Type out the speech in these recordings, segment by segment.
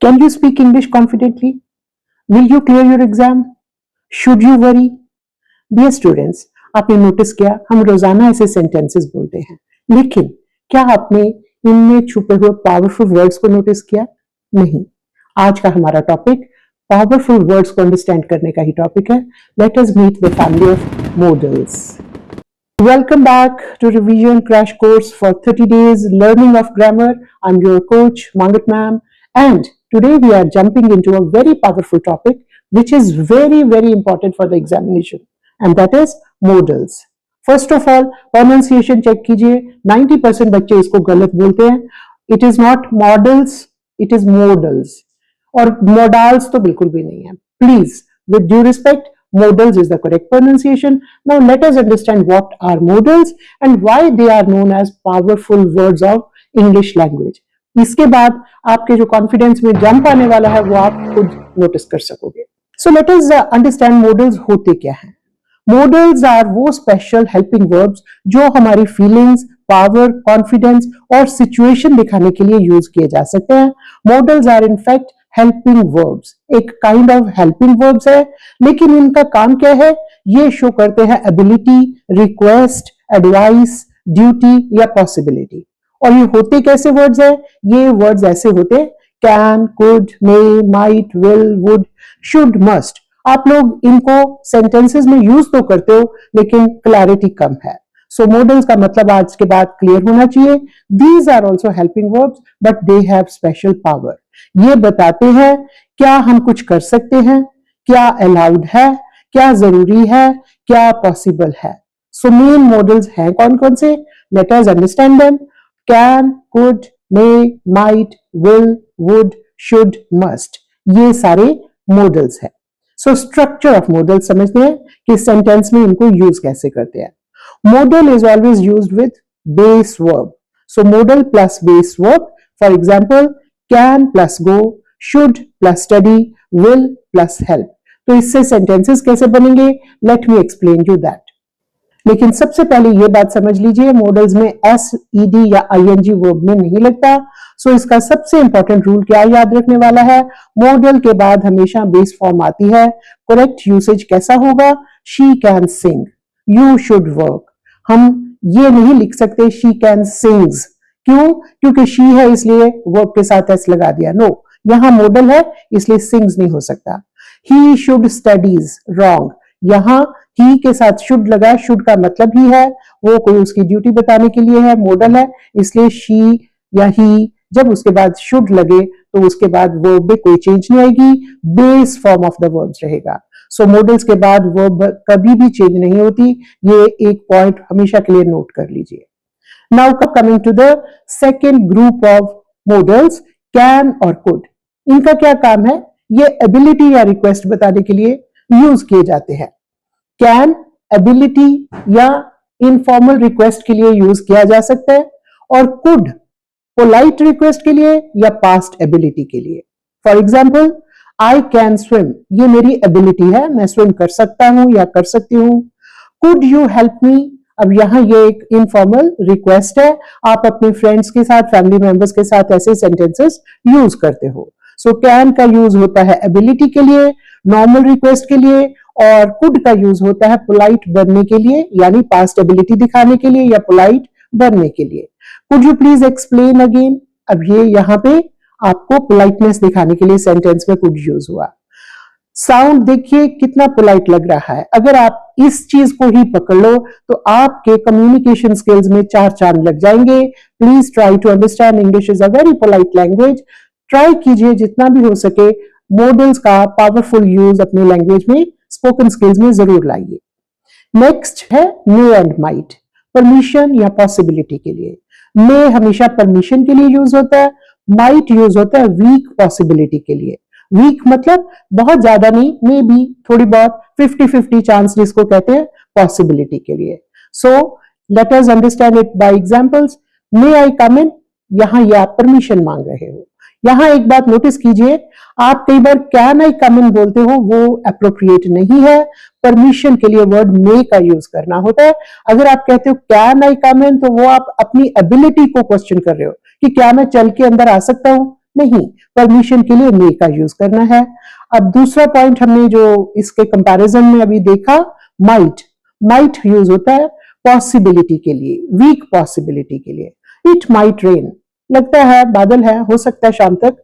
Can you speak English confidently? Will you clear your exam? Should you worry? Dear students, आपने notice किया हम रोजाना ऐसे sentences बोलते हैं, लेकिन क्या आपने इनमें छुपे हुए पावरफुल वर्ड्स को नोटिस किया? नहीं। आज का हमारा टॉपिक पावरफुल वर्ड्स को अंडरस्टैंड करने का ही टॉपिक है। Let us meet the family of modals. Welcome back to revision crash course for 30 days learning of grammar. I'm your coach Mangat ma'am, and today we are jumping into a very powerful topic which is very important for the examination, and that is modals. First of all, pronunciation check कीजिए। 90% बच्चे इसको गलत बोलते हैं। It is not models, it is modals, और modals तो बिल्कुल भी नहीं है। Please, with due respect, modals is the correct pronunciation. Now let us understand what are modals and why they are known as powerful words of English language. इसके बाद आपके जो कॉन्फिडेंस में जंप आने वाला है वो आप खुद नोटिस कर सकोगे। So let us understand modals होते क्या हैं। Modals are वो स्पेशल हेल्पिंग वर्ब्स जो हमारी फीलिंग्स, पावर, कॉन्फिडेंस और सिचुएशन दिखाने के लिए यूज किए जा सकते हैं। Modals are in fact helping verbs, एक काइंड ऑफ हेल्पिंग वर्ब्स है, लेकिन इनका काम क्या है? ये शो करते हैं एबिलिटी, रिक्वेस्ट, एडवाइस, ड्यूटी या पॉसिबिलिटी। और ये होते कैसे वर्ड्स है? ये वर्ड्स ऐसे होते can, could, may, might, will, would, should, must. आप लोग इनको सेंटेंसेस में यूज तो करते हो, लेकिन क्लैरिटी कम है। सो मॉडल्स का मतलब आज के बाद क्लियर होना चाहिए। These are also helping verbs but they have special power. ये बताते हैं क्या हम कुछ कर सकते हैं, क्या अलाउड है, क्या जरूरी है, क्या पॉसिबल है। सो मेन मॉडल्स हैं कौन कौन से? Late us understand them. Can, could, may, might, will, would, should, must, ये सारे मॉडल्स हैं। सो स्ट्रक्चर ऑफ मॉडल समझते हैं कि सेंटेंस में इनको यूज कैसे करते हैं। Modal is always used with base verb. So modal plus base verb. For example, can plus go, should plus study, will plus help. तो इससे sentences कैसे बनेंगे? Let me explain you that. लेकिन सबसे पहले ये बात समझ लीजिए, मॉडल्स में s, ed या ing वर्ब में नहीं लगता। सो इसका सबसे इंपॉर्टेंट रूल क्या याद रखने वाला है? मॉडल के बाद हमेशा बेस फॉर्म आती है। करेक्ट यूसेज कैसा होगा? She can sing, you should work. हम ये नहीं लिख सकते शी कैन सिंग्स। क्यों? क्योंकि शी है इसलिए वर्ब के साथ एस लगा दिया। नो, यहां मॉडल है इसलिए सिंग्स नहीं हो सकता। He should studies, wrong. यहां ही के साथ शुड लगा, शुड का मतलब ही है वो कोई उसकी ड्यूटी बताने के लिए है, मॉडल है, इसलिए शी या ही जब उसके बाद शुड लगे तो उसके बाद वर्ब में कोई चेंज नहीं आएगी, base form of the verbs रहेगा। सो मॉडल्स के बाद वर्ब कभी भी चेंज नहीं होती। ये एक पॉइंट हमेशा के लिए नोट कर लीजिए। Now coming to the second group of modals, can और कुड। इनका क्या काम है? ये एबिलिटी या रिक्वेस्ट बताने के लिए यूज किए जाते हैं। कैन एबिलिटी या इनफॉर्मल रिक्वेस्ट के लिए यूज किया जा सकता है, और कुड पोलाइट रिक्वेस्ट के लिए या पास्ट एबिलिटी के लिए। For example, I can swim, ये मेरी एबिलिटी है, मैं स्विम कर सकता हूं या कर सकती हूं। कुड यू हेल्प मी, अब यहां ये एक इनफॉर्मल रिक्वेस्ट है, आप अपने फ्रेंड्स के साथ, फैमिली मेंबर्स के साथ ऐसे सेंटेंसेस यूज करते हो। सो कैन का यूज होता है एबिलिटी के लिए, नॉर्मल रिक्वेस्ट के लिए, और कुड का यूज होता है पोलाइट बनने के लिए, यानी पास्ट एबिलिटी दिखाने के लिए या पोलाइट बनने के लिए। Could you please explain again, अब ये यहां पे आपको पोलाइटनेस दिखाने के लिए सेंटेंस में कुड यूज हुआ। साउंड देखिए कितना पोलाइट लग रहा है। अगर आप इस चीज को ही पकड़ लो तो आपके कम्युनिकेशन स्किल्स में 4 चांद लग जाएंगे। Please try to understand, English is a very polite language. Try कीजिए जितना भी हो सके मॉडल्स का पावरफुल यूज अपनी लैंग्वेज में, स्पोकन स्किल्स में जरूर लाइए। नेक्स्ट है मे एंड माइट, परमिशन या पॉसिबिलिटी के लिए। मे हमेशा परमिशन के लिए यूज होता है, माइट यूज होता है वीक पॉसिबिलिटी के लिए। वीक मतलब बहुत ज्यादा नहीं, मे बी थोड़ी बहुत 50-50 चांस जिसको कहते हैं पॉसिबिलिटी के लिए। So let us understand it by examples. May I come in, यहां ये आप परमिशन मांग रहे हो। यहां एक बात नोटिस कीजिए, आप कई बार कैन आई कम इन बोलते हो, वो अप्रोप्रिएट नहीं है। परमिशन के लिए वर्ड मे का यूज करना होता है। अगर आप कहते हो कैन आई कम इन, तो वो आप अपनी एबिलिटी को क्वेश्चन कर रहे हो कि क्या मैं चल के अंदर आ सकता हूं? नहीं, परमिशन के लिए मे का यूज करना है। अब दूसरा पॉइंट हमने जो इसके कंपैरिजन में अभी देखा, माइट यूज होता है पॉसिबिलिटी के लिए, वीक पॉसिबिलिटी के लिए। इट माइट रेन, लगता है बादल है, हो सकता है शाम तक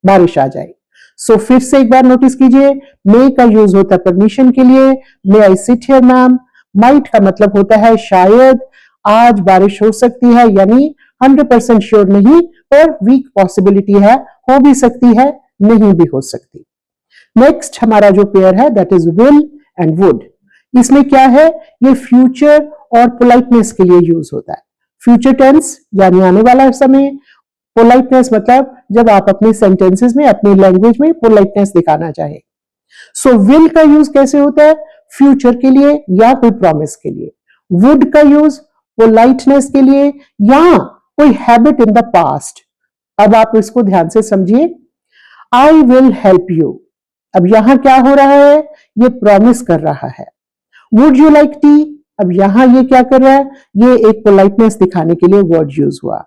बारिश आ जाए। सो फिर से एक बार नोटिस कीजिए, मे का यूज होता है परमिशन के लिए, may I sit here ma'am. Might का मतलब होता है शायद आज बारिश हो सकती है, यानी 100% श्योर नहीं, पर वीक पॉसिबिलिटी है, हो भी सकती है, नहीं भी हो सकती। नेक्स्ट हमारा जो पेयर है that is will and would. इसमें क्या है, ये फ्यूचर और पोलाइटनेस के लिए यूज होता है। फ्यूचर टेंस यानी आने वाला समय, पोलाइटनेस मतलब जब आप अपने सेंटेंसेस में, अपनी लैंग्वेज में पोलाइटनेस दिखाना चाहे। सो विल का यूज कैसे होता है, फ्यूचर के लिए या कोई प्रॉमिस के लिए। वुड का यूज पोलाइटनेस के लिए या कोई हैबिट इन द पास्ट। अब आप इसको ध्यान से समझिए, आई विल हेल्प यू, अब यहां क्या हो रहा है, ये प्रॉमिस कर रहा है। वुड यू लाइक टी, अब यहां ये क्या कर रहा है, ये एक पोलाइटनेस दिखाने के लिए वर्ड यूज हुआ।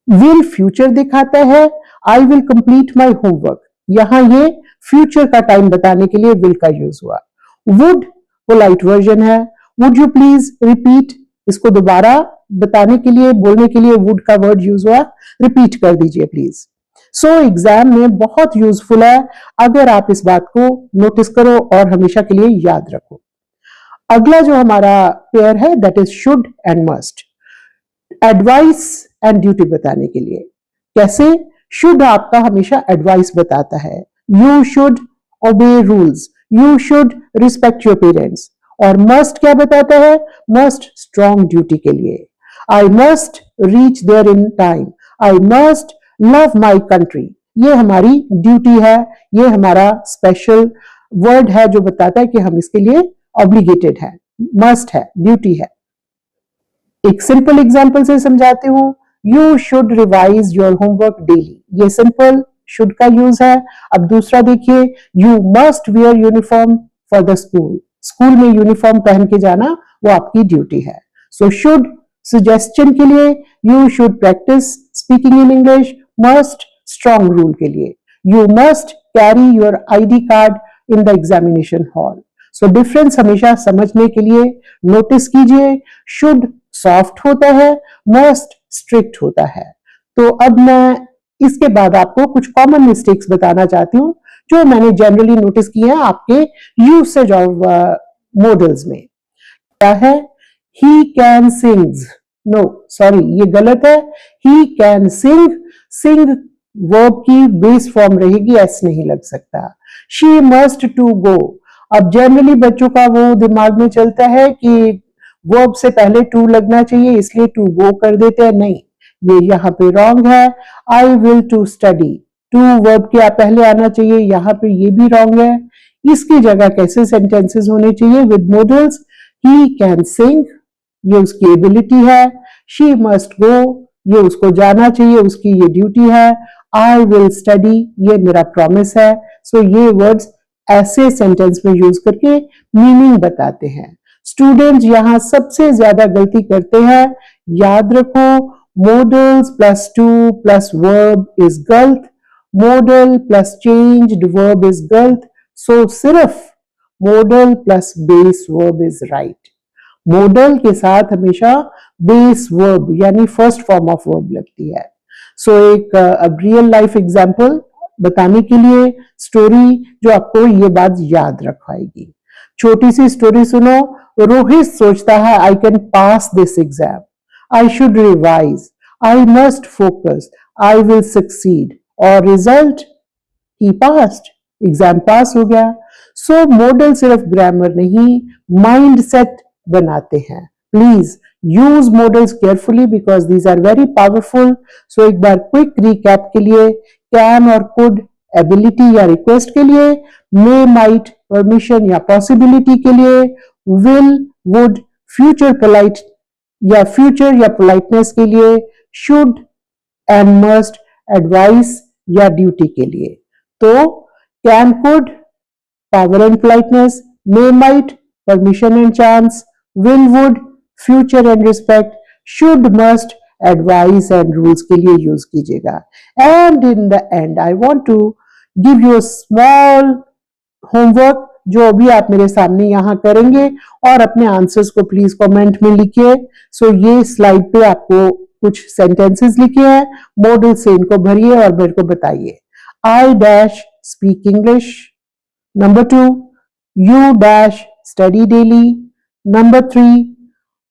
विल फ्यूचर दिखाता है, I will complete my homework, यहां ये फ्यूचर का टाइम बताने के लिए विल का यूज हुआ। वुड पोलाइट वर्जन है, वुड यू प्लीज रिपीट, इसको दोबारा बताने के लिए, बोलने के लिए वुड का वर्ड यूज हुआ, रिपीट कर दीजिए प्लीज। सो एग्जाम में बहुत यूजफुल है, अगर आप इस बात को नोटिस करो और हमेशा के लिए याद रखो। अगला जो हमारा पेयर है that is should and must. Advice and duty बताने के लिए। कैसे, शुड आपका हमेशा एडवाइस बताता है, you should obey rules, you should respect your parents. और मस्ट क्या बताता है, मस्ट स्ट्रॉन्ग ड्यूटी के लिए, I must reach there in time, I must love my country, ये हमारी ड्यूटी है, ये हमारा स्पेशल वर्ड है जो बताता है कि हम इसके लिए ऑब्लिगेटेड है, मस्ट है, ड्यूटी है। एक सिंपल एग्जांपल से समझाती हूँ, you should revise your homework daily, ये सिंपल शुड का यूज है। अब दूसरा देखिए, you must wear uniform for the school, school में यूनिफॉर्म पहन के जाना वो आपकी ड्यूटी है। सो शुड सजेशन के लिए, you should practice speaking in English, must strong rule के लिए, you must carry your ID card in the examination hall. So difference हमेशा समझने के लिए नोटिस कीजिए, शुड सॉफ्ट होता है, मस्ट स्ट्रिक्ट होता है। तो अब मैं इसके बाद आपको कुछ कॉमन मिस्टेक्स बताना चाहती हूँ जो मैंने जनरली नोटिस किए हैं आपके यूसेज ऑफ मॉडल्स में। क्या है, he can sings, no sorry ये गलत है, he can sing, sing verb की बेस फॉर्म रहेगी, एस नहीं लग सकता। शी मस्ट टू गो, अब जनरली बच्चों का वो दिमाग में चलता है कि वर्ब से पहले टू लगना चाहिए इसलिए टू गो कर देते हैं, नहीं, ये यहाँ पे रॉन्ग है। I will to study, to verb के पहले आना चाहिए, यहाँ पे ये भी रॉन्ग है। इसकी जगह कैसे सेंटेंसेस होने चाहिए विद मॉडल्स, ही कैन सिंग, ये उसकी एबिलिटी है, शी मस्ट गो, ये उसको जाना चाहिए, उसकी ये ड्यूटी है, आई विल स्टडी, ये मेरा प्रॉमिस है। सो ये वर्ड्स ऐसे सेंटेंस में यूज करके मीनिंग बताते हैं। स्टूडेंट्स यहां सबसे ज्यादा गलती करते हैं, याद रखो, modals plus to plus verb is गलत, modal plus changed verb is गलत, सो सिर्फ modal plus base verb is right. Modal के साथ हमेशा बेस वर्ब यानी फर्स्ट फॉर्म ऑफ वर्ब लगती है। सो एक रियल लाइफ एग्जांपल बताने के लिए स्टोरी जो आपको ये बात याद रखवाएगी। छोटी सी स्टोरी सुनो, रोहित सोचता है I can pass this exam, I should revise, I must focus, I will succeed, और रिजल्ट ही पास्ड, एग्जाम पास हो गया। सो मॉडल सिर्फ ग्रामर नहीं, माइंड सेट बनाते हैं। Please use models carefully because these are very powerful. So एक बार क्विक रिकैप के लिए, कैन और कुड एबिलिटी या रिक्वेस्ट के लिए, मे माइट परमिशन या पॉसिबिलिटी के लिए, विल वुड फ्यूचर पोलाइट या फ्यूचर या पोलाइटनेस के लिए, शुड एंड मस्ट एडवाइस या ड्यूटी के लिए। तो can could power and politeness, may might permission and chance, will would future and respect, should must advice and rules के लिए यूज कीजिएगा। And in the end I want to give you a small homework जो अभी आप मेरे सामने यहाँ करेंगे और अपने आंसर्स को प्लीज कमेंट में लिखिए। सो ये स्लाइड पे आपको कुछ सेंटेंसेस लिखे हैं, मॉडल से इनको भरिए और मेरे को बताइए। I dash speak English. Number 2, you dash study daily. Number 3,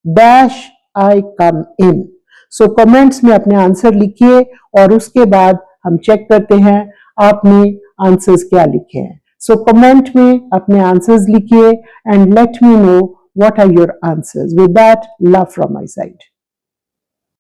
dash I come in. So comments में अपने आंसर लिखिए और उसके बाद हम चेक करते हैं आपने आंसर्स क्या लिखे हैं। सो कमेंट में अपने आंसर्स लिखिए and let me know what are your answers. With that, love from my side.